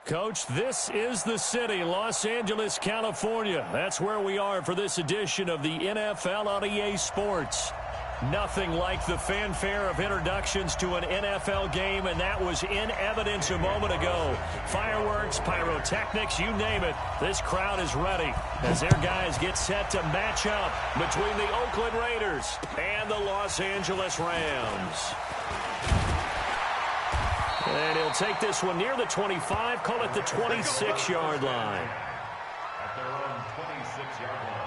Coach, this is the city, Los Angeles, California. That's where we are for this edition of the NFL on EA Sports. Nothing like the fanfare of introductions to an NFL game, and that was in evidence a moment ago. Fireworks, pyrotechnics, you name it. This crowd is ready as their guys get set to match up between the Oakland Raiders and the Los Angeles Rams. And he'll take this one near the 25, call it the 26-yard line. At their own 26-yard line.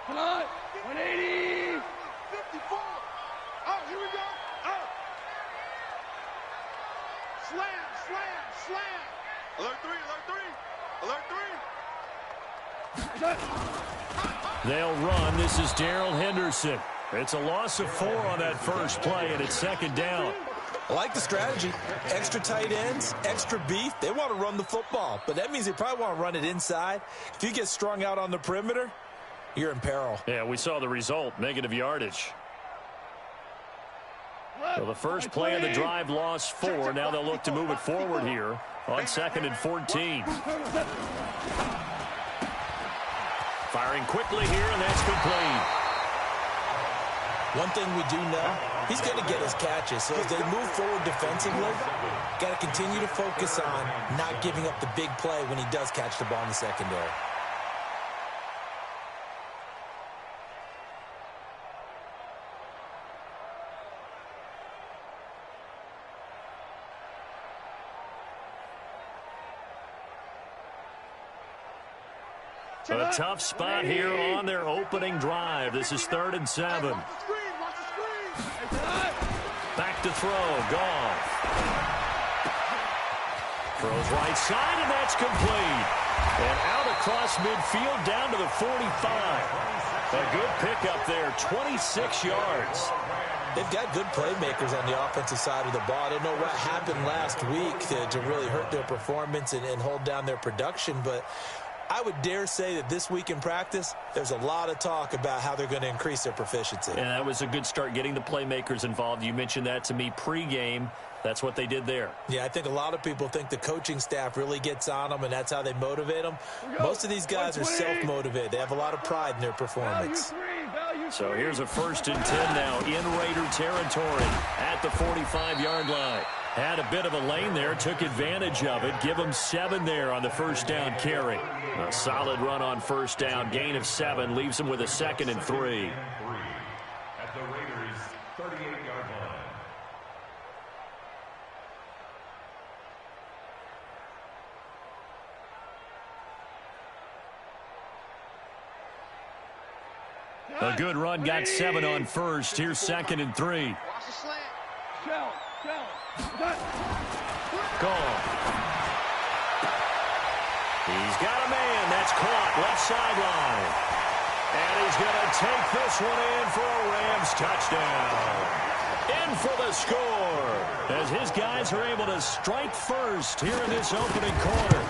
Come on, 180. 54. Oh, here we go. Oh. Slam, slam, slam. Alert 3, alert 3. Alert 3. They'll run. This is Darrell Henderson. It's a loss of 4 on that first play, and it's second down. I like the strategy. Extra tight ends, extra beef. They want to run the football, but that means they probably want to run it inside. If you get strung out on the perimeter, you're in peril. Yeah, we saw the result, negative yardage. So the first play of the drive lost 4. Now they'll look to move it forward here on 2nd and 14. Firing quickly here, and that's complete. One thing we do know, he's going to get his catches. So as they move forward defensively, got to continue to focus on not giving up the big play when he does catch the ball in the secondary. A tough spot here on their opening drive. This is 3rd and 7. Back to throw. Goff. Throws right side, and that's complete. And out across midfield down to the 45. A good pickup there, 26 yards. They've got good playmakers on the offensive side of the ball. I don't know what happened last week to really hurt their performance and hold down their production, but I would dare say that this week in practice, there's a lot of talk about how they're going to increase their proficiency. And that was a good start, getting the playmakers involved. You mentioned that to me pregame. That's what they did there. Yeah, I think a lot so think the coaching staff really gets on them, and that's how they motivate them. Most of these guys are self-motivated. They have a lot of pride in their performance. So here's a 1st and 10 now in Raider territory at the 45-yard line. Had a bit of a lane there, took advantage of it. Give them 7 there on the first down carry. A solid run on first down, gain of 7, leaves them with a 2nd and 3. At the Raiders' 38-yard line. A good run, got 7 on first. Here's 2nd and 3. Watch the slant. Gone. He's got a man. That's caught. Left sideline. And he's going to take this one in for a Rams touchdown. In for the score. As his guys are able to strike first here in this opening quarter.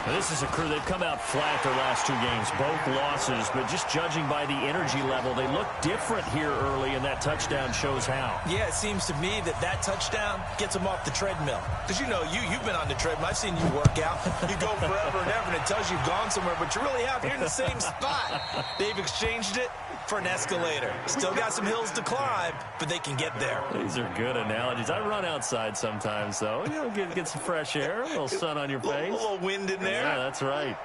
Now, this is a crew. They've come out flat their last 2 games, both losses, but just judging by the energy level, they look different here early, and that touchdown shows how. Yeah, it seems to me that touchdown gets them off the treadmill. Because, you've been on the treadmill. I've seen you work out. You go forever and ever, and it tells you you've gone somewhere, but you really have. You're in the same spot. They've exchanged it for an escalator. Still got some hills to climb, but they can get there. These are good analogies. I run outside sometimes, though. Get some fresh air, a little sun on your face. A little wind in there. Yeah, that's right.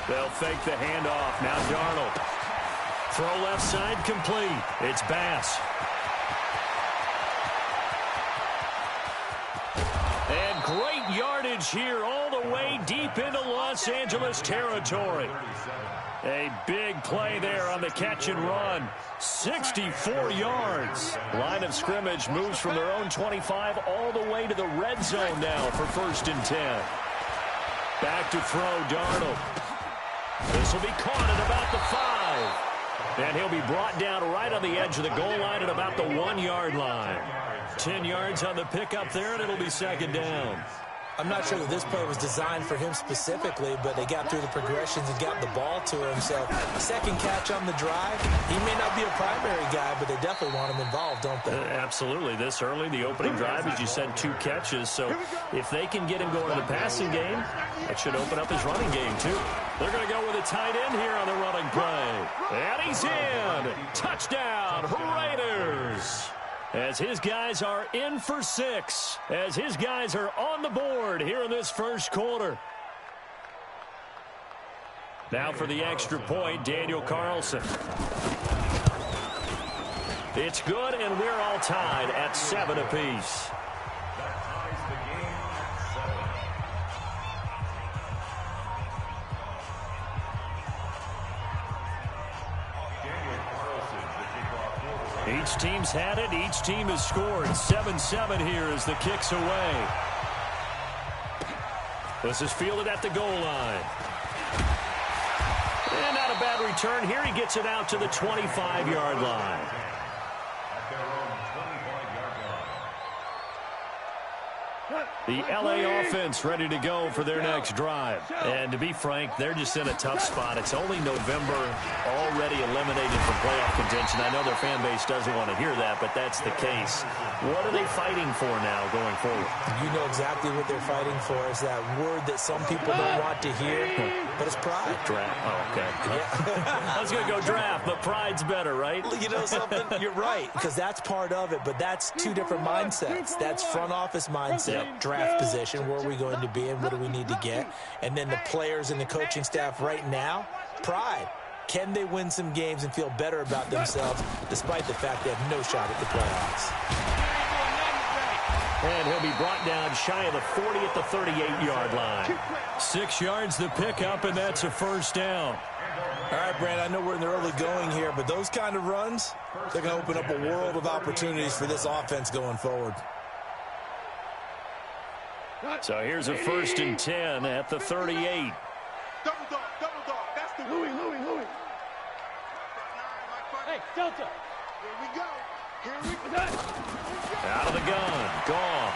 They'll fake the handoff. Now Darnold. Throw left side complete. It's Bass. And great yardage here all the way deep into Los Angeles territory. A big play there on the catch and run. 64 yards. Line of scrimmage moves from their own 25 all the way to the red zone now for 1st and 10. Back to throw, Darnold. This will be caught at about the 5. And he'll be brought down right on the edge of the goal line at about the 1-yard line. 10 yards on the pickup there, and it'll be 2nd down. I'm not sure that this play was designed for him specifically, but they got through the progressions and got the ball to him. So second catch on the drive. He may not be a primary guy, but they definitely want him involved, don't they? Absolutely. This early, the opening drive, as you said, 2 catches. So if they can get him going in the passing game, that should open up his running game, too. They're going to go with a tight end here on the running play. And he's in. Touchdown, Raiders. As his guys are in for 6. As his guys are on the board here in this first quarter. Now for the extra point, Daniel Carlson. It's good, and we're all tied at 7 apiece. Each team's had it. Each team has scored. 7-7 here as the kick's away. This is fielded at the goal line. And not a bad return here. He gets it out to the 25-yard line. The LA offense ready to go for their next drive. And to be frank, they're just in a tough spot. It's only November, already eliminated from playoff contention. I know their fan base doesn't want to hear that, but that's the case. What are they fighting for now going forward? You know exactly what they're fighting for. Is that word that some people don't want to hear, but it's pride. Draft. Oh, okay. Yeah. I was going to go draft, but pride's better, right? You know something? You're right, because that's part of it, but that's 2 different mindsets. That's front office mindset, draft position, where are we going to be and what do we need to get? And then the players and the coaching staff right now, pride. Can they win some games and feel better about themselves despite the fact they have no shot at the playoffs? And he'll be brought down shy of the 40 at the 38-yard line. 6 yards the pickup, and that's a first down. All right, Brand, I know we're in the early going here, but those kind of runs, they're going to open up a world of opportunities for this offense going forward. So here's a 1st and 10 at the 38. Double dog. That's the Louis. Hey, Delta. Here we go. Out of the gun. Goff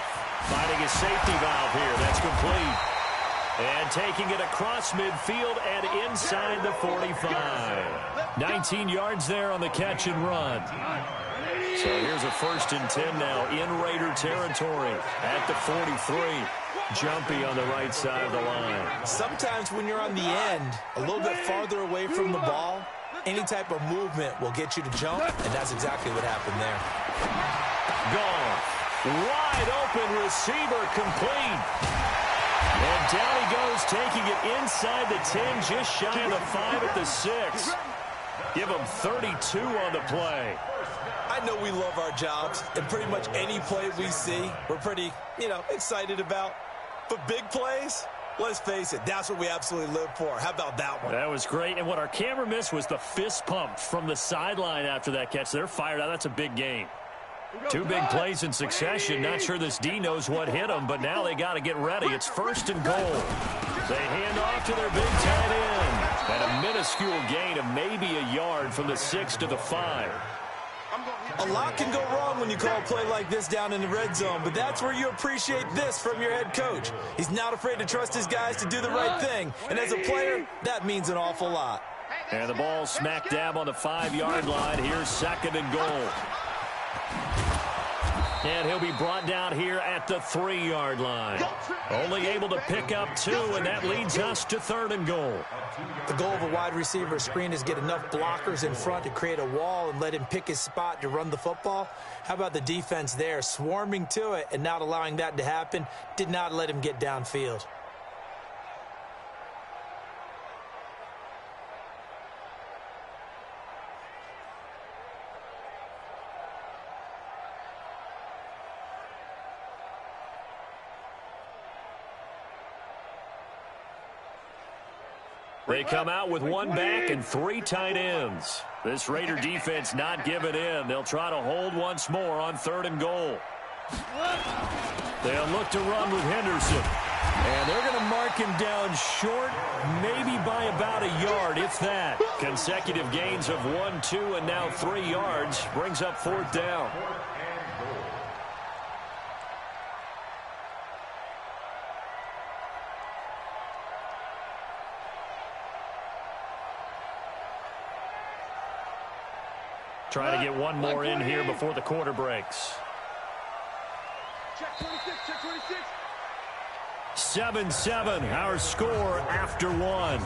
finding a safety valve here. That's complete. And taking it across midfield and inside the 45. 19 yards there on the catch and run. So here's a 1st and 10 now in Raider territory at the 43. Jumpy on the right side of the line. Sometimes when you're on the end, a little bit farther away from the ball, any type of movement will get you to jump, and that's exactly what happened there. Goff, wide open receiver, complete. And down he goes, taking it inside the 10, just shy of the 5 at the 6. Give him 32 on the play. I know we love our jobs, and pretty much any play we see, we're pretty, excited about. But big plays, let's face it, that's what we absolutely live for. How about that one? That was great. And what our camera missed was the fist pump from the sideline after that catch. They're fired out. That's a big game. 2 big plays in succession. Not sure this D knows what hit them, but now they got to get ready. It's 1st and goal. They hand off to their big tight end. And a minuscule gain of maybe a yard from the 6 to the 5. A lot can go wrong when you call a play like this down in the red zone, but that's where you appreciate this from your head coach. He's not afraid to trust his guys to do the right thing, and as a player, that means an awful lot. And the ball smack dab on the 5-yard line. Here's 2nd and goal. And he'll be brought down here at the 3-yard line. Only able to pick up 2, and that leads us to 3rd and goal. The goal of a wide receiver screen is get enough blockers in front to create a wall and let him pick his spot to run the football. How about the defense there, swarming to it and not allowing that to happen? Did not let him get downfield. They come out with 1 back and 3 tight ends. This Raider defense not giving in. They'll try to hold once more on 3rd and goal. They'll look to run with Henderson. And they're going to mark him down short, maybe by about a yard, if that. Consecutive gains of 1, 2, and now 3 yards brings up 4th down. Trying to get one more in here before the quarter breaks. Check 26, check 26. 7-7, our score after one.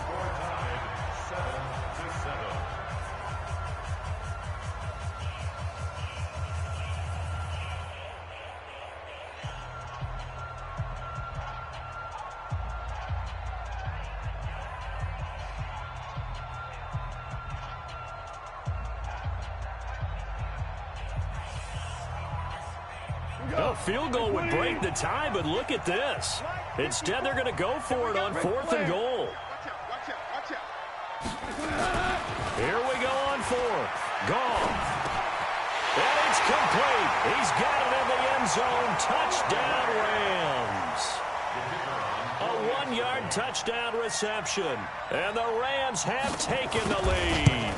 A field goal would break the tie, but look at this. Instead, they're going to go for it on 4th and goal. Watch out. Here we go on 4th. Goff. And it's complete. He's got it in the end zone. Touchdown, Rams. A 1-yard touchdown reception. And the Rams have taken the lead.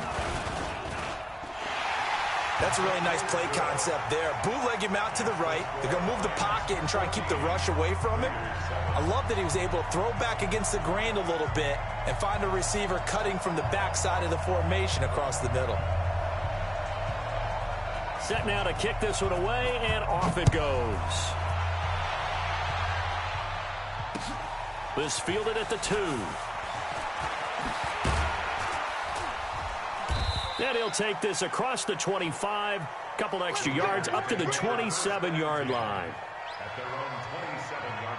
That's a really nice play concept there. Bootleg him out to the right. They're going to move the pocket and try and keep the rush away from him. I love that he was able to throw back against the grain a little bit and find a receiver cutting from the backside of the formation across the middle. Set now to kick this one away, and off it goes. This fielded at the 2. And he'll take this across the 25, couple extra yards up to the 27-yard line. At their own 27-yard line.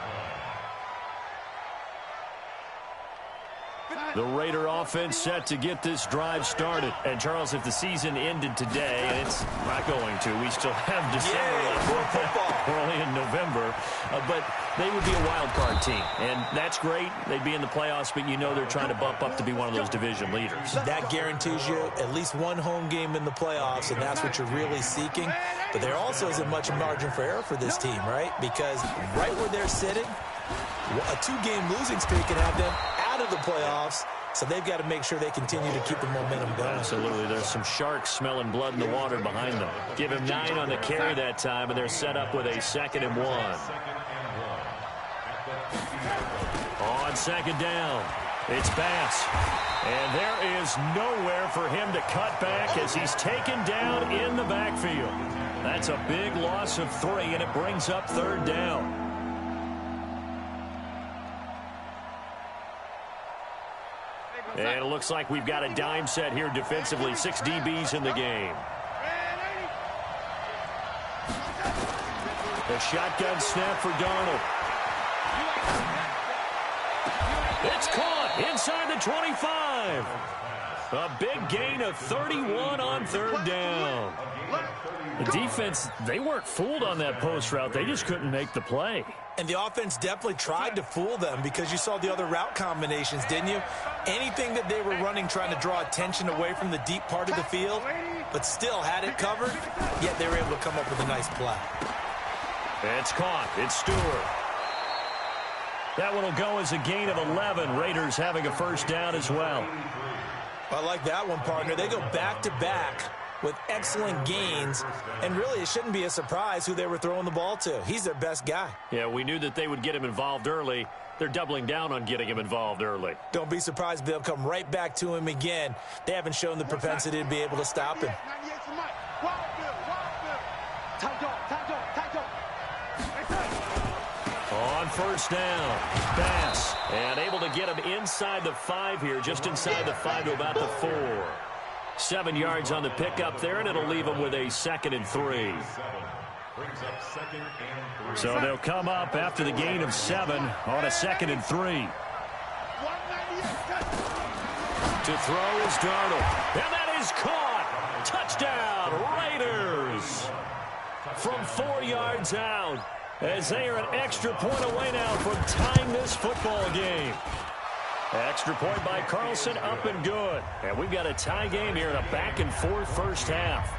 The Raider offense set to get this drive started. And, Charles, if the season ended today, and it's not going to, we still have December left. We're only in November. But they would be a wild card team. And that's great. They'd be in the playoffs, but you know they're trying to bump up to be one of those division leaders. That guarantees you at least one home game in the playoffs, and that's what you're really seeking. But there also isn't much margin for error for this team, right? Because right where they're sitting, a 2-game losing streak can have them out of the playoffs, so they've got to make sure they continue to keep the momentum going. Absolutely. There's some sharks smelling blood in the water behind them. Give him 9 on the carry that time, and they're set up with a 2nd and 1. On 2nd down, it's Bass. And there is nowhere for him to cut back as he's taken down in the backfield. That's a big loss of 3, and it brings up 3rd down. And it looks like we've got a dime set here defensively. 6 DBs in the game. The shotgun snap for Darnold. It's caught inside the 25. A big gain of 31 on 3rd down. The defense, they weren't fooled on that post route. They just couldn't make the play. And the offense definitely tried to fool them because you saw the other route combinations, didn't you? Anything that they were running trying to draw attention away from the deep part of the field, but still had it covered, yet they were able to come up with a nice play. It's caught. It's Stewart. That one will go as a gain of 11. Raiders having a 1st down as well. I like that one, partner. They go back-to-back with excellent gains, and really it shouldn't be a surprise who they were throwing the ball to. He's their best guy. Yeah, we knew that they would get him involved early. They're doubling down on getting him involved early. Don't be surprised if they'll come right back to him again. They haven't shown the propensity to be able to stop him. On 1st down, Bass, and able to get him inside the 5 here, just inside the 5 to about the 4. 7 yards on the pickup there, and it'll leave them with a 2nd and 3. So they'll come up after the gain of 7 on a 2nd and 3. To throw is Darnold, and that is caught. Touchdown, Raiders. From 4 yards out, as they are an extra point away now from tying this football game. Extra point by Carlson, up and good. And we've got a tie game here in a back-and-forth 1st half.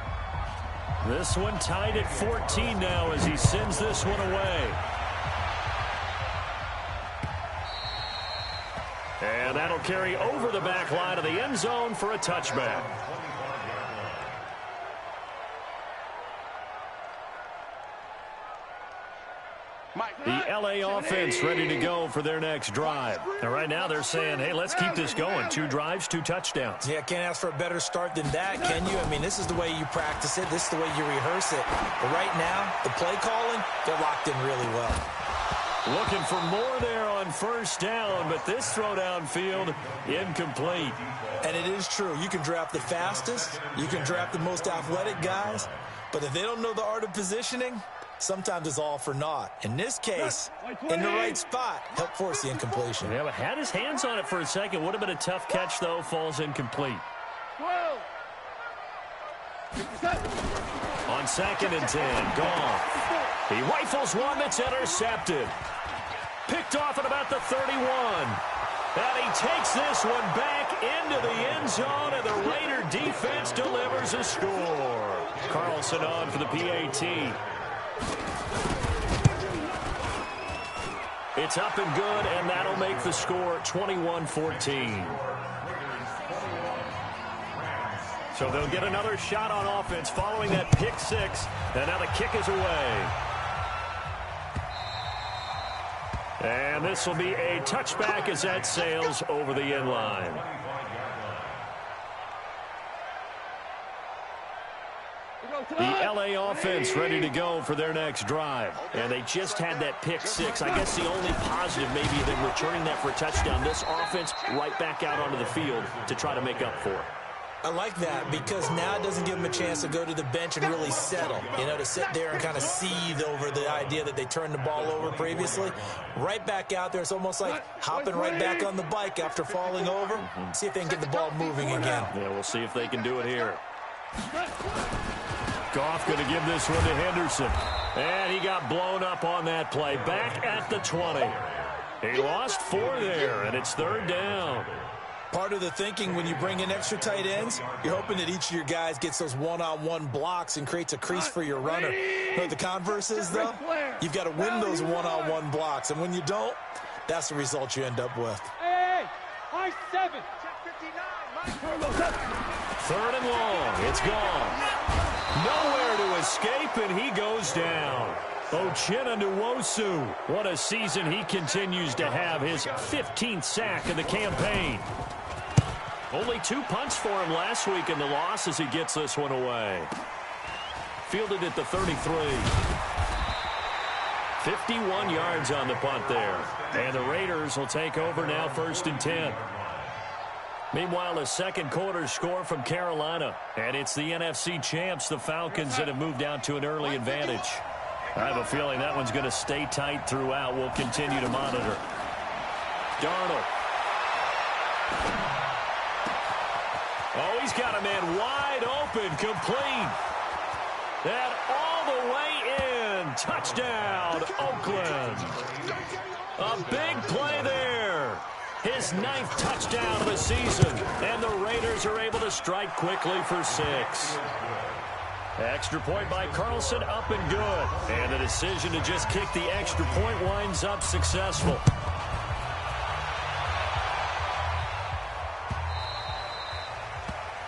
This one tied at 14 now as he sends this one away. And that'll carry over the back line of the end zone for a touchback. Mike, The LA offense ready to go for their next drive. And right now they're saying, hey, let's keep this going. 2 drives, 2 touchdowns. Yeah, can't ask for a better start than that, can you? I mean, this is the way you practice it. This is the way you rehearse it. But right now, the play calling, they're locked in really well. Looking for more there on first down, but this throw downfield incomplete. And it is true. You can draft the fastest. You can draft the most athletic guys. But if they don't know the art of positioning, sometimes it's all for naught. In this case, in the right spot, helped force the incompletion. Yeah, but had his hands on it for a second. Would have been a tough catch, though. Falls incomplete. On 2nd and 10, gone. He rifles one that's intercepted. Picked off at about the 31. And he takes this one back into the end zone, and the Raider defense delivers a score. Carlson on for the PAT. It's up and good, and that'll make the score 21-14. So they'll get another shot on offense following that pick 6, and now the kick is away. And this will be a touchback as that sails over the end line. The LA offense ready to go for their next drive. And they just had that pick 6. I guess the only positive maybe them returning that for a touchdown. This offense right back out onto the field to try to make up for it. I like that because now it doesn't give them a chance to go to the bench and really settle, you know, to sit there and kind of seethe over the idea that they turned the ball over previously. Right back out there, it's almost like hopping right back on the bike after falling over. See if they can get the ball moving again. Yeah, we'll see if they can do it here. Goff going to give this one to Henderson. And he got blown up on that play. Back at the 20. He lost 4 there, and it's 3rd down. Part of the thinking when you bring in extra tight ends, you're hoping that each of your guys gets those one-on-one blocks and creates a crease for your runner. You know what the converse is, though? You've got to win those one-on-one blocks, and when you don't, that's the result you end up with. Hey, high 7. 3rd and long. It's gone. Nowhere to escape, and he goes down. Uchenna Nwosu. What a season he continues to have. His 15th sack of the campaign. Only 2 punts for him last week in the loss as he gets this one away. Fielded at the 33. 51 yards on the punt there. And the Raiders will take over now 1st and 10. Meanwhile, a second quarter score from Carolina. And it's the NFC champs, the Falcons, that have moved out to an early advantage. I have a feeling that one's going to stay tight throughout. We'll continue to monitor. Darnold. Oh, he's got a man wide open, complete. That all the way in. Touchdown, Oakland. A big play there. His 9th touchdown of the season. And the Raiders are able to strike quickly for 6. Extra point by Carlson, up and good. And the decision to just kick the extra point winds up successful.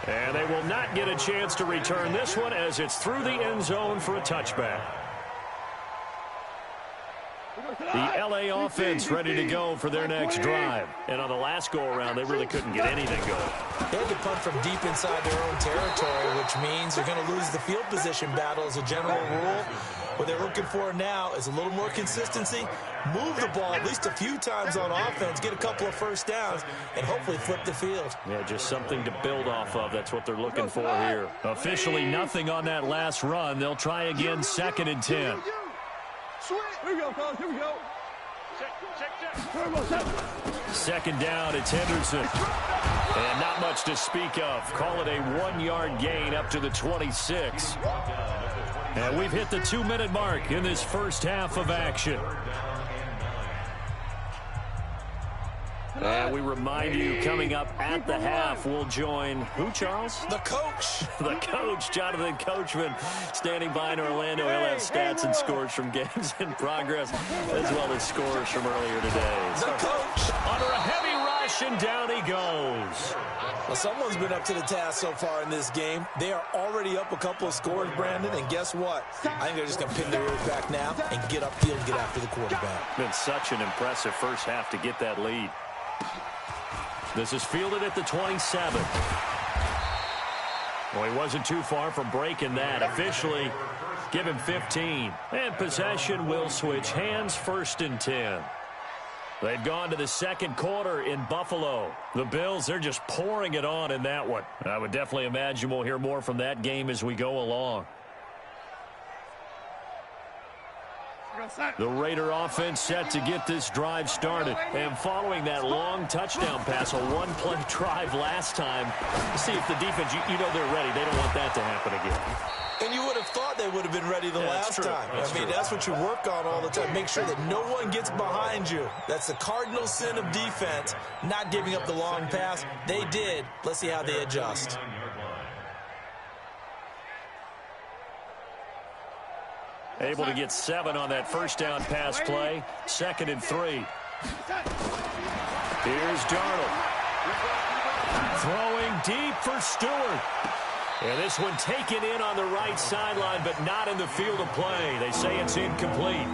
And they will not get a chance to return this one as it's through the end zone for a touchback. The LA offense ready to go for their next drive. And on the last go-around, they really couldn't get anything going. They had to punt from deep inside their own territory, which means they're going to lose the field position battle as a general rule. What they're looking for now is a little more consistency, move the ball at least a few times on offense, get a couple of first downs, and hopefully flip the field. Yeah, just something to build off of. That's what they're looking for here. Officially nothing on that last run. They'll try again 2nd and 10. Here we go, fellas. Here we go. Check. 2nd down, it's Henderson. And not much to speak of. Call it a 1-yard gain up to the 26. And we've hit the 2-minute mark in this first half of action. And we remind you, coming up at the half, we'll join who, Charles? The coach. The coach, Jonathan Coachman, standing by in Orlando. He'll have stats and scores from games in progress, as well as scores from earlier today. The coach. Under a heavy rush, and down he goes. Well, someone's been up to the task so far in this game. They are already up a couple of scores, Brandon, and guess what? I think they're just going to pin their ears back now and get upfield and get after the quarterback. Been such an impressive first half to get that lead. This is fielded at the 27. Well, he wasn't too far from breaking that. Officially, give him 15. And possession will switch hands, 1st and 10. They've gone to the second quarter in Buffalo. The Bills, they're just pouring it on in that one. I would definitely imagine we'll hear more from that game as we go along. The Raider offense set to get this drive started. And following that long touchdown pass, a one-play drive last time, see if the defense, you know they're ready. They don't want that to happen again. And you would have thought they would have been ready the last time. I mean, that's what you work on all the time. Make sure that no one gets behind you. That's the cardinal sin of defense, not giving up the long pass. They did. Let's see how they adjust. Able to get 7 on that first down pass play. 2nd and 3. Here's Darnold. Throwing deep for Stewart. And this one taken in on the right sideline, but not in the field of play. They say it's incomplete.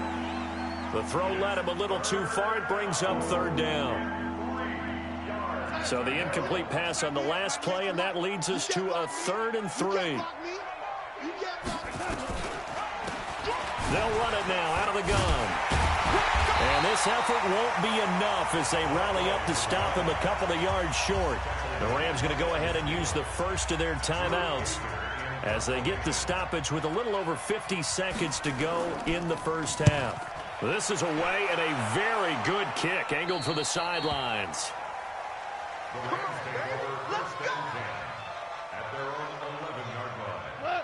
The throw led him a little too far. It brings up 3rd down. So the incomplete pass on the last play, and that leads us to a 3rd and 3. They'll run it now out of the gun. And this effort won't be enough as they rally up to stop him a couple of yards short. The Rams going to go ahead and use the first of their timeouts as they get the stoppage with a little over 50 seconds to go in the first half. This is away and a very good kick angled for the sidelines.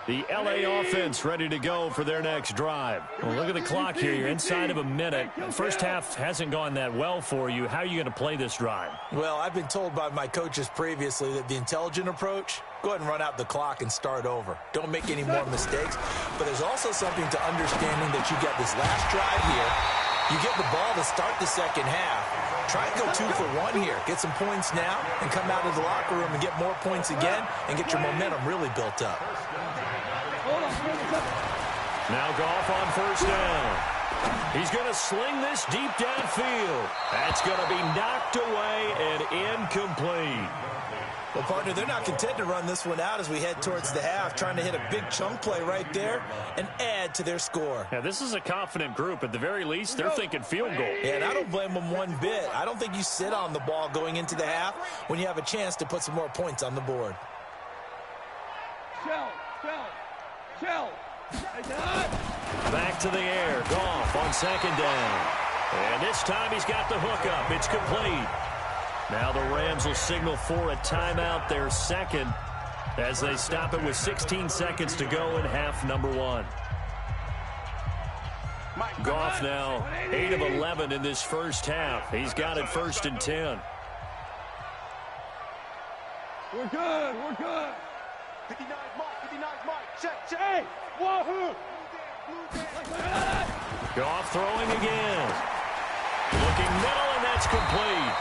The L.A. offense ready to go for their next drive. Well, look at the clock here. You're inside of a minute. The first half hasn't gone that well for you. How are you going to play this drive? Well, I've been told by my coaches previously that the intelligent approach, go ahead and run out the clock and start over. Don't make any more mistakes. But there's also something to understanding that you got this last drive here. You get the ball to start the second half. Try and go 2 for 1 here. Get some points now and come out of the locker room and get more points again and get your momentum really built up. Now Goff on 1st down. He's going to sling this deep downfield. That's going to be knocked away and incomplete. Well, partner, they're not content to run this one out as we head towards the half, trying to hit a big chunk play right there and add to their score. Yeah, this is a confident group. At the very least, they're thinking field goal. Yeah, and I don't blame them one bit. I don't think you sit on the ball going into the half when you have a chance to put some more points on the board. Back to the air. Goff on 2nd down. And this time he's got the hook up. It's complete. Now the Rams will signal for a timeout, their second, as they stop it with 16 seconds to go in half number 1. Goff now 8 of 11 in this first half. He's got it 1st and 10. We're good. 59 Mike. Check. Hey, wahoo! Goff throwing again. Looking middle, and that's complete.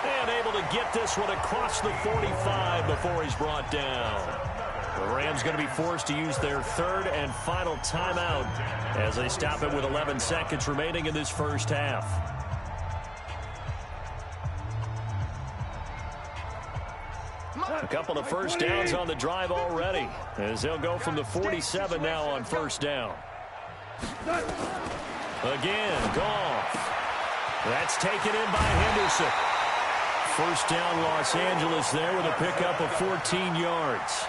And able to get this one across the 45 before he's brought down. The Rams going to be forced to use their 3rd and final timeout as they stop it with 11 seconds remaining in this first half. A couple of first downs on the drive already as they'll go from the 47 now on 1st down. Again, Goff. That's taken in by Henderson. 1st down Los Angeles there with a pickup of 14 yards.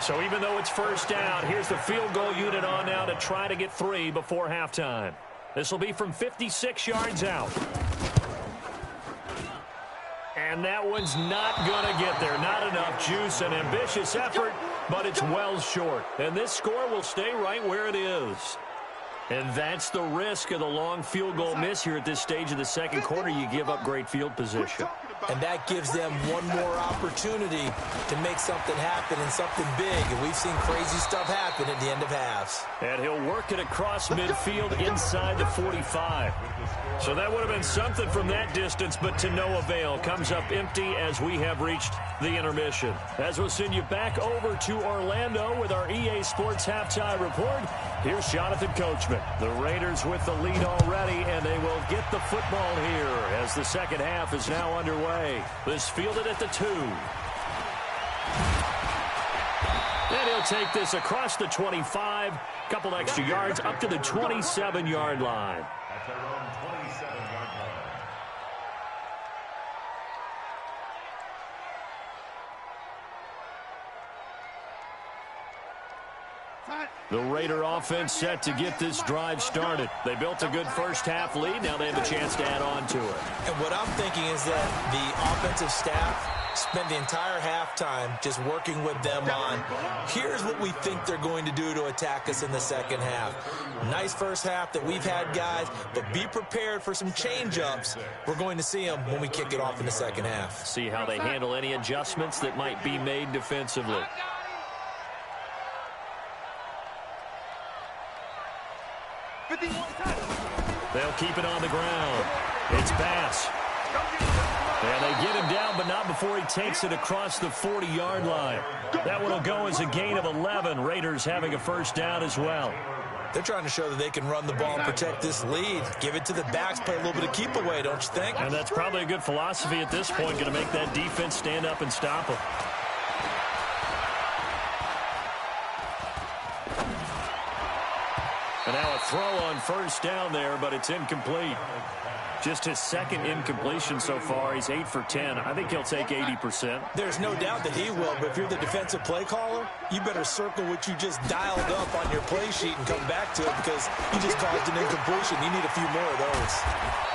So even though it's 1st down, here's the field goal unit on now to try to get 3 before halftime. This will be from 56 yards out. And that one's not going to get there. Not enough juice. An ambitious effort, but it's well short. And this score will stay right where it is. And that's the risk of the long field goal miss here at this stage of the second quarter. You give up great field position. And that gives them one more opportunity to make something happen and something big. And we've seen crazy stuff happen at the end of halves. And he'll work it across midfield inside the 45. So that would have been something from that distance, but to no avail. Comes up empty as we have reached the intermission. As we'll send you back over to Orlando with our EA Sports Halftime Report, here's Jonathan Coachman. The Raiders with the lead already, and they will get the football here as the second half is now underway. This fielded at the 2. And he'll take this across the 25. Couple extra yards up to the 27-yard line. At their own 27-yard line. The Raider offense set to get this drive started. They built a good first-half lead. Now they have a chance to add on to it. And what I'm thinking is that the offensive staff spent the entire halftime just working with them on, here's what we think they're going to do to attack us in the second half. Nice first half that we've had, guys, but be prepared for some change-ups. We're going to see them when we kick it off in the second half. See how they handle any adjustments that might be made defensively. They'll keep it on the ground. It's Bass. And they get him down, but not before he takes it across the 40-yard line. That one will go as a gain of 11. Raiders having a first down as well. They're trying to show that they can run the ball and protect this lead. Give it to the backs, play a little bit of keep away, don't you think? And that's probably a good philosophy at this point, going to make that defense stand up and stop them. And now a throw on first down there, but it's incomplete. Just his second incompletion so far. He's 8 for 10. I think he'll take 80%. There's no doubt that he will, but if you're the defensive play caller, you better circle what you just dialed up on your play sheet and come back to it because you just caused an incompletion. You need a few more of those.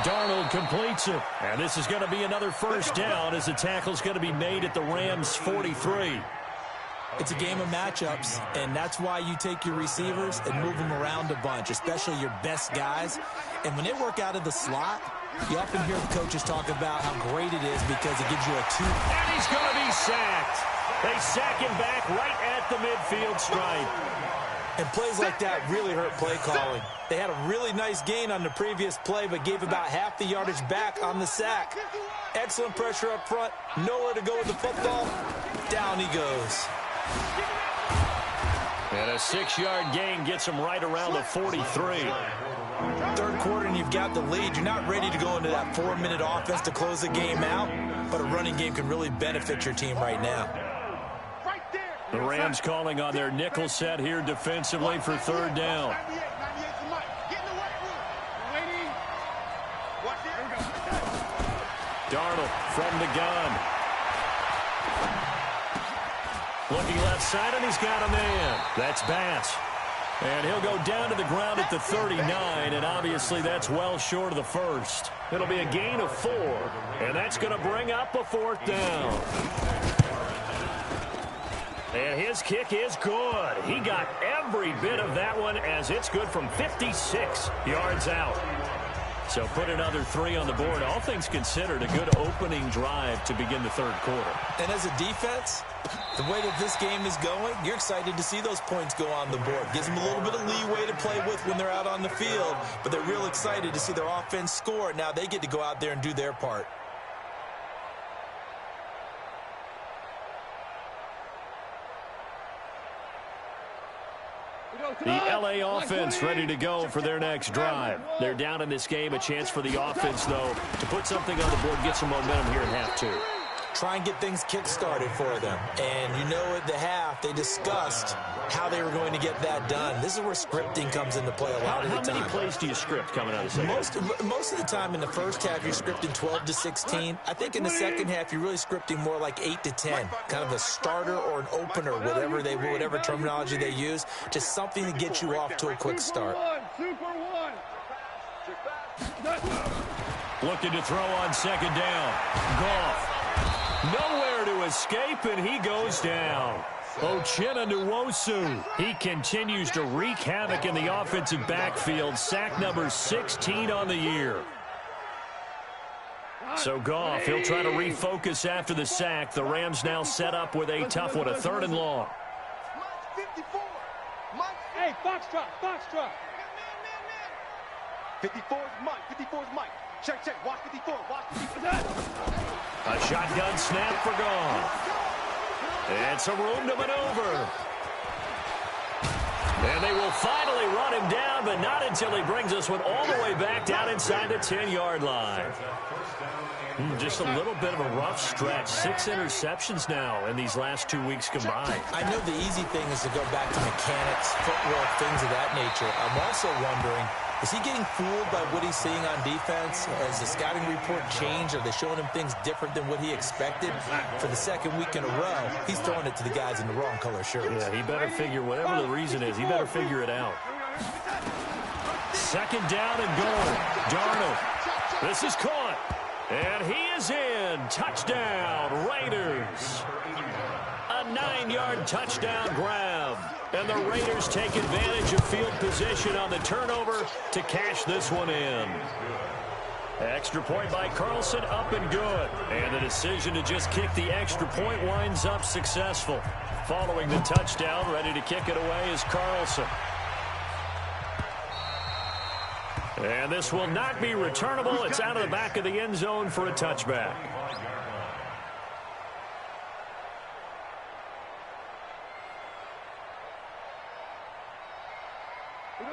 Darnold completes it. And this is going to be another first down as the tackle's going to be made at the Rams' 43. It's a game of matchups, and that's why you take your receivers and move them around a bunch, especially your best guys. And when they work out of the slot, you often hear the coaches talk about how great it is because it gives you a 2. And he's going to be sacked. They sack him back right at the midfield stripe. And plays like that really hurt play calling. They had a really nice gain on the previous play, but gave about half the yardage back on the sack. Excellent pressure up front. Nowhere to go with the football. Down he goes. And a 6-yard gain gets him right around the 43. Third quarter and you've got the lead. You're not ready to go into that 4-minute offense to close the game out, but a running game can really benefit your team right now. The Rams calling on their nickel set here defensively for third down. Darnold from the gun. Looking left side, and he's got a man. That's Bass. And he'll go down to the ground at the 39, and obviously that's well short of the first. It'll be a gain of 4, and that's going to bring up a fourth down. And his kick is good. He got every bit of that one as it's good from 56 yards out. So put another 3 on the board. All things considered, a good opening drive to begin the third quarter. And as a defense, the way that this game is going, you're excited to see those points go on the board. Gives them a little bit of leeway to play with when they're out on the field, but they're real excited to see their offense score. Now they get to go out there and do their part. The L.A. offense ready to go for their next drive. They're down in this game. A chance for the offense, though, to put something on the board, get some momentum here in half 2. Try and get things kick-started for them. And you know at the half, they discussed how they were going to get that done. This is where scripting comes into play a lot of the time. How many plays do you script coming out of the second? Most of the time in the first half, you're scripting 12 to 16. I think in the second half, you're really scripting more like 8 to 10. Kind of a starter or an opener, whatever terminology they use. Just something to get you off to a quick start. Looking to throw on second down. Goff. Nowhere to escape, and he goes down. Nwosu. He continues to wreak havoc in the offensive backfield. Sack number 16 on the year. So Goff, he'll try to refocus after the sack. The Rams now set up with a tough one, a 3rd and long. Hey, Foxtrot, Foxtrot. 54 is Mike, 54 is Mike. Check, check, watch 54, watch 54. A shotgun snap for Goff. It's a room to maneuver. And they will finally run him down, but not until he brings this one all the way back down inside the 10-yard line. Just a little bit of a rough stretch. 6 interceptions now in these last 2 weeks combined. I know the easy thing is to go back to mechanics, footwork, things of that nature. I'm also wondering, is he getting fooled by what he's seeing on defense? Has the scouting report changed? Are they showing him things different than what he expected? For the 2nd week in a row, he's throwing it to the guys in the wrong color shirts. Yeah, he better figure, whatever the reason is, he better figure it out. 2nd down and goal. Darnold. This is caught. And he is in. Touchdown, Raiders. A 9-yard touchdown grab. And the Raiders take advantage of field position on the turnover to cash this one in. Extra point by Carlson, up and good. And the decision to just kick the extra point winds up successful. Following the touchdown, ready to kick it away is Carlson. And this will not be returnable. It's out of the back of the end zone for a touchback.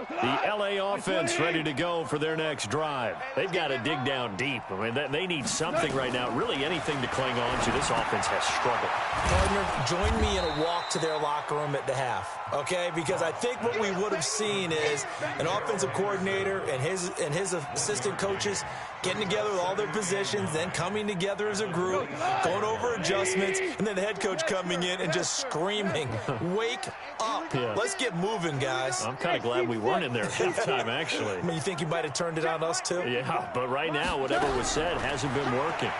The LA offense ready to go for their next drive. They've got to dig down deep. I mean, they need something right now, really anything to cling on to. This offense has struggled. Gardner, join me in a walk to their locker room at the half, okay? Because I think what we would have seen is an offensive coordinator and his assistant coaches getting together with all their positions, then coming together as a group, going over adjustments, and then the head coach coming in and just screaming, wake up. Yeah. Let's get moving, guys. I'm kind of glad we weren't in there at halftime, actually. I mean, you think you might have turned it on us, too? Yeah, but right now, whatever was said hasn't been working.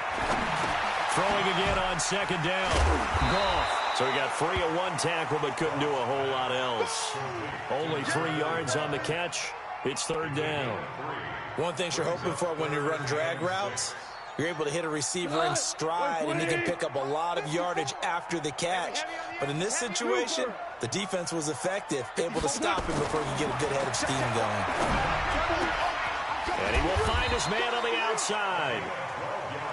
Throwing again on 2nd down. Goff. So he got free of 1 tackle, but couldn't do a whole lot else. Only 3 yards on the catch. It's 3rd down. One thing you're hoping for when you run drag routes, you're able to hit a receiver in stride, and you can pick up a lot of yardage after the catch. But in this situation, the defense was effective, able to stop him before he could get a good head of steam going. And he will find his man on the outside.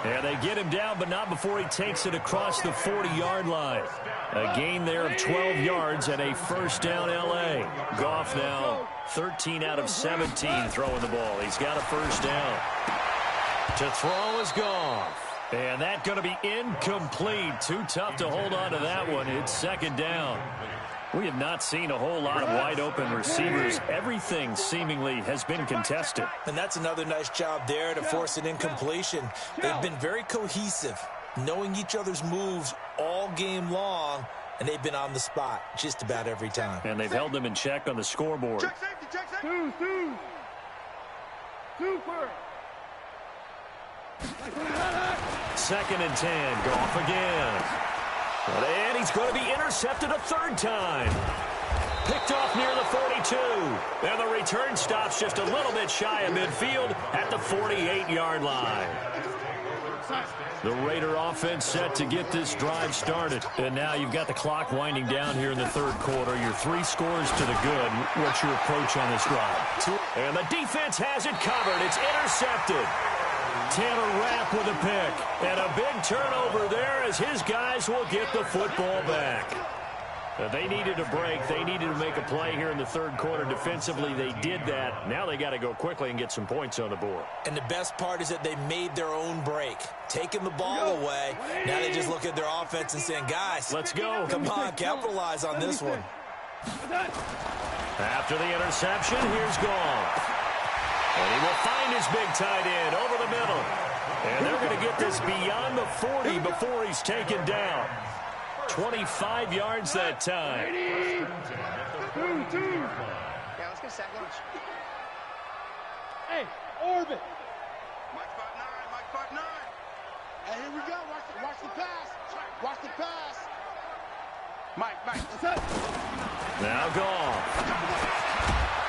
And they get him down, but not before he takes it across the 40-yard line. A gain there of 12 yards and a 1st down L.A. Goff now 13 out of 17 throwing the ball. He's got a 1st down. To throw is Goff. And that's going to be incomplete. Too tough to hold on to that one. It's 2nd down. We have not seen a whole lot of wide-open receivers. Everything seemingly has been contested. And that's another nice job there to force an incompletion. They've been very cohesive, knowing each other's moves all game long, and they've been on the spot just about every time. And they've held them in check on the scoreboard. Check safety, check safety. Super. 2nd and 10. Goff again. And he's going to be intercepted a 3rd time. Picked off near the 42. And the return stops just a little bit shy of midfield at the 48-yard line. The Raider offense set to get this drive started. And now you've got the clock winding down here in the 3rd quarter. You're 3 scores to the good. What's your approach on this drive? And the defense has it covered. It's intercepted. Taylor Rapp with a pick. And a big turnover there as his guys will get the football back. They needed a break. They needed to make a play here in the 3rd quarter. Defensively, they did that. Now they got to go quickly and get some points on the board. And the best part is that they made their own break. Taking the ball away. Now they just look at their offense and saying, guys, let's go. Come on, capitalize on this one. After the interception, here's Goff. And he will find his big tight end over the middle. And they're going to get this beyond the 40 before he's taken down. 25 yards that time. Yeah, let's get sack lunch. Hey, Orbit. Mike 5'9", Mike 5'9". Hey, here we go. Watch the pass. Watch the pass. Now Goff.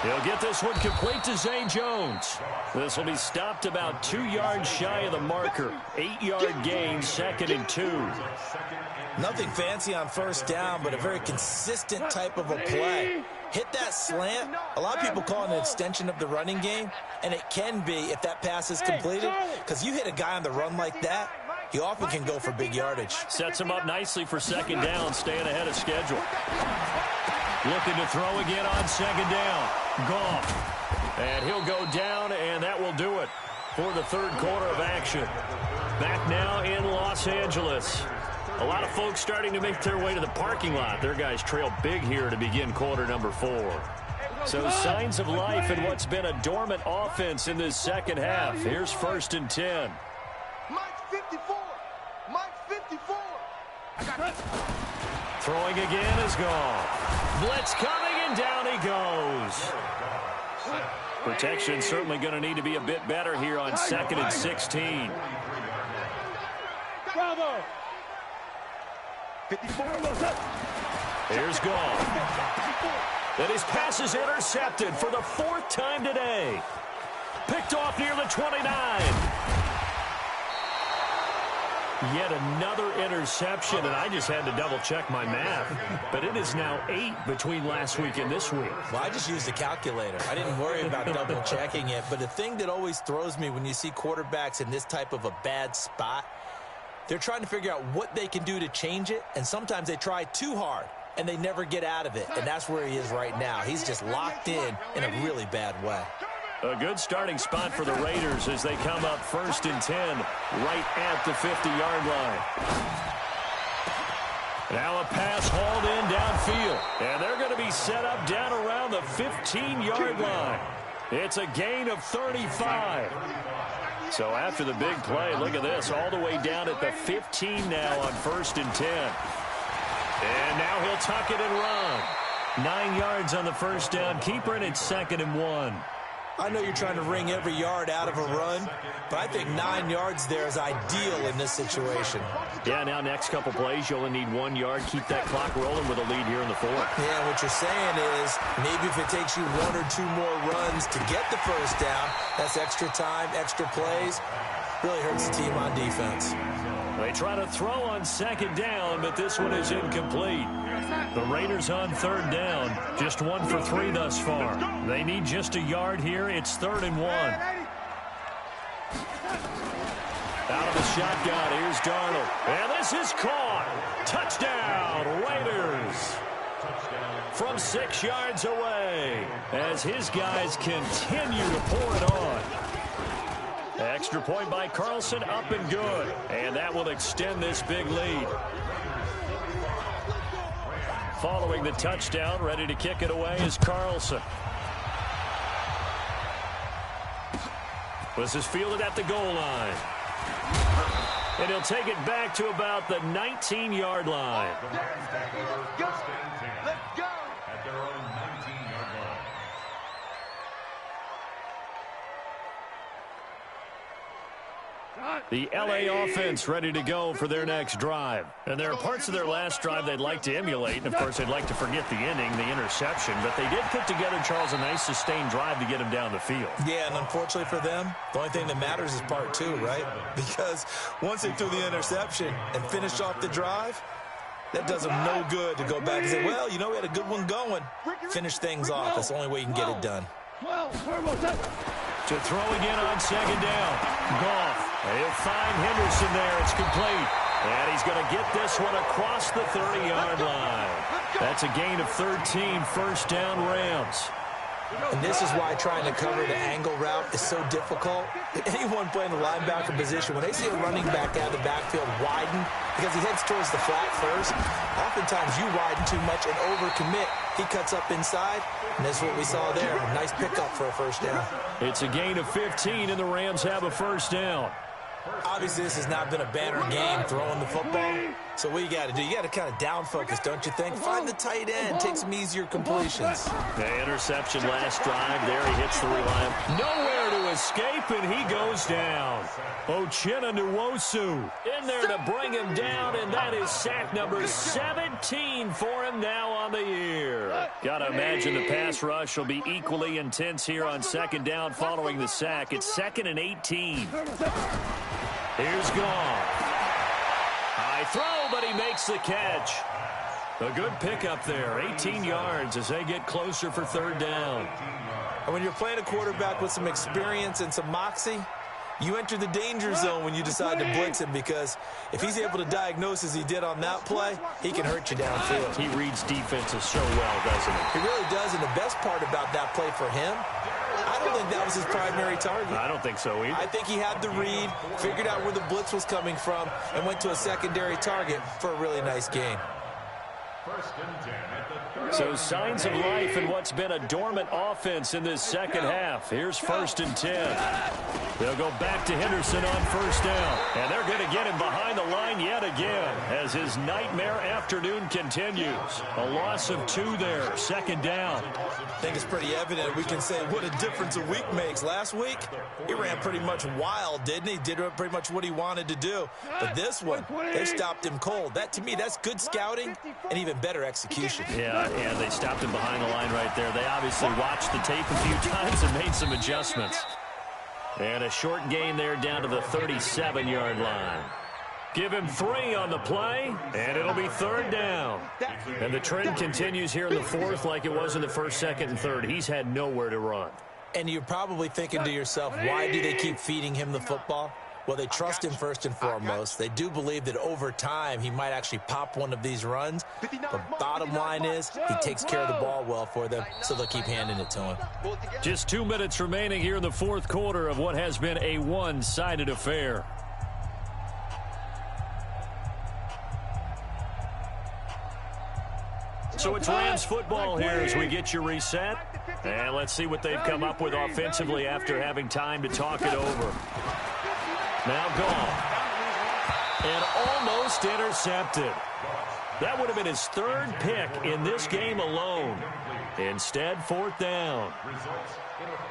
He'll get this one complete to Zay Jones. This will be stopped about 2 yards shy of the marker. 8-yard gain, 2nd and 2. Nothing fancy on first down, but a very consistent type of a play. Hit that slant. A lot of people call it an extension of the running game, and it can be if that pass is completed, because you hit a guy on the run like that, he often can go for big yardage. Sets him up nicely for 2nd down, staying ahead of schedule. Looking to throw again on 2nd down. Goff. And he'll go down, and that will do it for the 3rd quarter of action. Back now in Los Angeles. A lot of folks starting to make their way to the parking lot. Their guys trail big here to begin quarter number 4. So signs of life in what's been a dormant offense in this second half. Here's 1st and 10. Mike 54. Mike 54. Throwing again is Goff. Blitz coming, and down he goes. Protection certainly going to need to be a bit better here on 2nd and 16. Bravo. 54. Here's Goff. And his pass is intercepted for the 4th time today. Picked off near the 29. Yet another interception, and I just had to double-check my math. But it is now 8 between last week and this week. Well, I just used a calculator. I didn't worry about double-checking it. But the thing that always throws me when you see quarterbacks in this type of a bad spot, they're trying to figure out what they can do to change it, and sometimes they try too hard, and they never get out of it. And that's where he is right now. He's just locked in a really bad way. A good starting spot for the Raiders as they come up 1st and 10 right at the 50-yard line. Now a pass hauled in downfield, and they're going to be set up down around the 15-yard line. It's a gain of 35. So after the big play, look at this, all the way down at the 15 now on 1st and 10. And now he'll tuck it and run. 9 yards on the 1st down keeper, and it's 2nd and 1. I know you're trying to wring every yard out of a run, but I think 9 yards there is ideal in this situation. Yeah, now next couple plays, you only need 1 yard. Keep that clock rolling with a lead here in the 4th. Yeah, what you're saying is maybe if it takes you 1 or 2 more runs to get the 1st down, that's extra time, extra plays. Really hurts the team on defense. They try to throw on 2nd down, but this one is incomplete. The Raiders on 3rd down, just 1 for 3 thus far. They need just a yard here. It's 3rd and 1. Out of the shotgun, here's Darnold. And this is caught. Touchdown, Raiders. From 6 yards away as his guys continue to pour it on. Extra point by Carlson, up and good. And that will extend this big lead. Following the touchdown, ready to kick it away is Carlson. This is fielded at the goal line. And he'll take it back to about the 19-yard line. Let's go. At their own 19-yard line. The LA offense ready to go for their next drive. And there are parts of their last drive they'd like to emulate. And, of course, they'd like to forget the inning, the interception. But they did put together, Charles, a nice sustained drive to get him down the field. Yeah, and unfortunately for them, the only thing that matters is part 2, right? Because once they threw the interception and finished off the drive, that does them no good to go back and say, well, you know, we had a good one going. Finish things off. That's the only way you can get it done. To throw again on 2nd down. Goff. He'll find Henderson there. It's complete. And he's going to get this one across the 30-yard line. That's a gain of 13, 1st down Rams. And this is why trying to cover the angle route is so difficult. Anyone playing the linebacker position, when they see a running back out of the backfield widen, because he heads towards the flat first, oftentimes you widen too much and overcommit. He cuts up inside, and that's what we saw there. A nice pickup for a 1st down. It's a gain of 15, and the Rams have a 1st down. Obviously, this has not been a banner game throwing the football. So what you got to do, you got to kind of down focus, don't you think? Find the tight end, take some easier completions. The interception last drive. There he hits the reliant. Nowhere to to escape, and he goes down. Uchenna Nwosu in there to bring him down, and that is sack number 17 for him now on the year. Got to imagine the pass rush will be equally intense here on second down following the sack. It's 2nd and 18. Here's Gone. High throw, but he makes the catch. A good pickup there, 18 yards as they get closer for third down. And when you're playing a quarterback with some experience and some moxie, you enter the danger zone when you decide to blitz him, because if he's able to diagnose as he did on that play, he can hurt you downfield. He reads defenses so well, doesn't he? He really does, and the best part about that play for him, I don't think that was his primary target. I don't think so either. I think he had the read, figured out where the blitz was coming from, and went to a secondary target for a really nice gain. So signs of life in what's been a dormant offense in this second half. Here's 1st and 10. They'll go back to Henderson on first down. And they're going to get him behind the line yet again as his nightmare afternoon continues. A loss of 2 there, 2nd down. I think it's pretty evident. We can say what a difference a week makes. Last week, he ran pretty much wild, didn't he? Did pretty much what he wanted to do. But this one, they stopped him cold. That, to me, that's good scouting and even better execution. Yeah, and they stopped him behind the line right there. They obviously watched the tape a few times and made some adjustments. And a short gain there down to the 37-yard line. Give him 3 on the play, and it'll be third down. And the trend continues here in the fourth like it was in the first, second, and third. He's had nowhere to run. And you're probably thinking to yourself, why do they keep feeding him the football? Well, they trust him first and foremost. They do believe that over time he might actually pop one of these runs. But bottom line is he takes care of the ball well for them, so they'll keep handing it to him. Just 2 minutes remaining here in the fourth quarter of what has been a one-sided affair. So it's Rams football here as we get you reset. And let's see what they've come up with offensively after having time to talk it over. Now gone. And almost intercepted. That would have been his 3rd pick in this game alone. Instead, 4th down.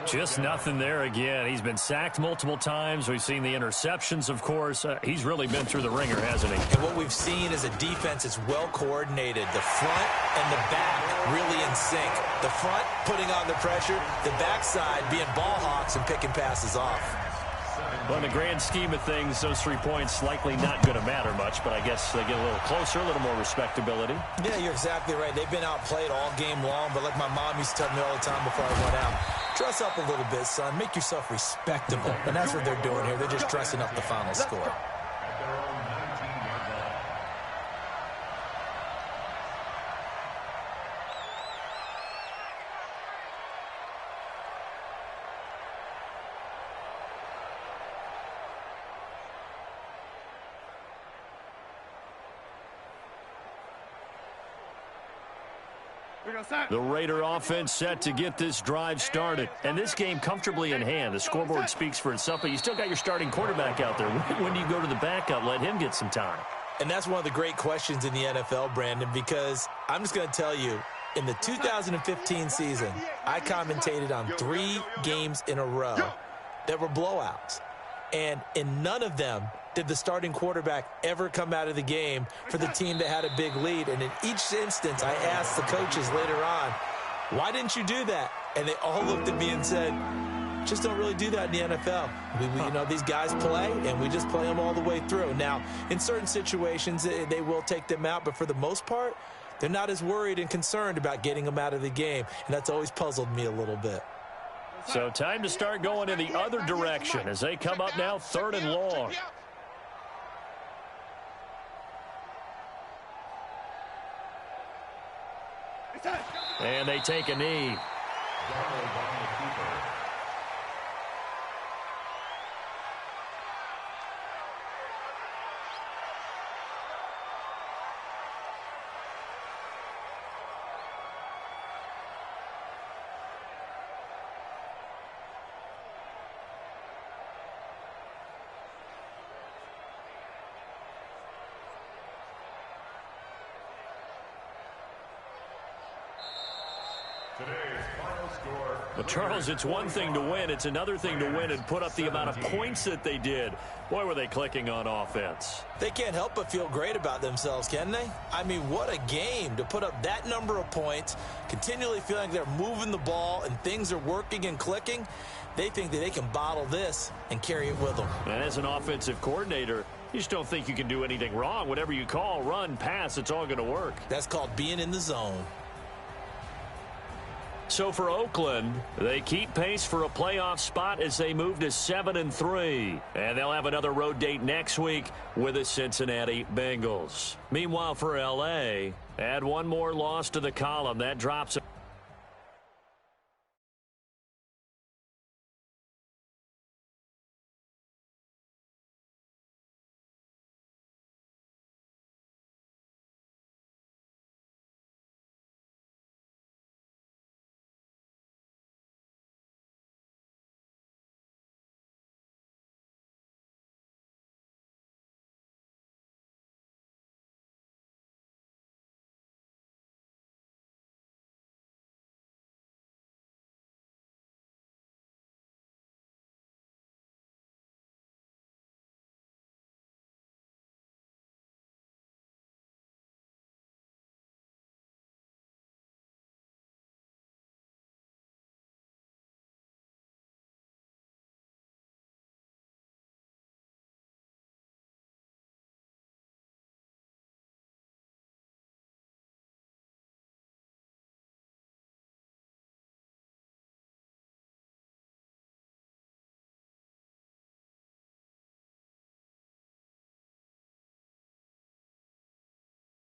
Just nothing there again. He's been sacked multiple times. We've seen the interceptions, of course. He's really been through the ringer, hasn't he? And what we've seen is a defense that's well coordinated. The front and the back really in sync. The front putting on the pressure. The backside being ball hawks and picking passes off. Well, in the grand scheme of things, those 3 points likely not going to matter much, but I guess they get a little closer, a little more respectability. Yeah, you're exactly right. They've been outplayed all game long, but like my mom used to tell me all the time before I went out, dress up a little bit, son. Make yourself respectable. And that's what they're doing here. They're just dressing up the final score. The Raider offense set to get this drive started. And this game comfortably in hand. The scoreboard speaks for itself, but you still got your starting quarterback out there. When do you go to the backup? Let him get some time. And that's one of the great questions in the NFL, Brandon, because I'm just going to tell you, in the 2015 season, I commentated on 3 games in a row that were blowouts. And in none of them did the starting quarterback ever come out of the game for the team that had a big lead. And in each instance, I asked the coaches later on, why didn't you do that? And they all looked at me and said, just don't really do that in the NFL. You know, these guys play, and we just play them all the way through. Now, in certain situations, they will take them out, but for the most part, they're not as worried and concerned about getting them out of the game. And that's always puzzled me a little bit. So time to start going in the other direction as they come up now 3rd and long. And they take a knee. Today's final Well, Charles, it's one thing to win. It's another thing to win and put up the amount of points that they did. Boy, were they clicking on offense. They can't help but feel great about themselves, can they? I mean, what a game to put up that number of points, continually feeling like they're moving the ball and things are working and clicking. They think that they can bottle this and carry it with them. And as an offensive coordinator, you just don't think you can do anything wrong. Whatever you call, run, pass, it's all going to work. That's called being in the zone. So for Oakland, they keep pace for a playoff spot as they move to 7-3. And they'll have another road date next week with the Cincinnati Bengals. Meanwhile, for L.A., add one more loss to the column. That drops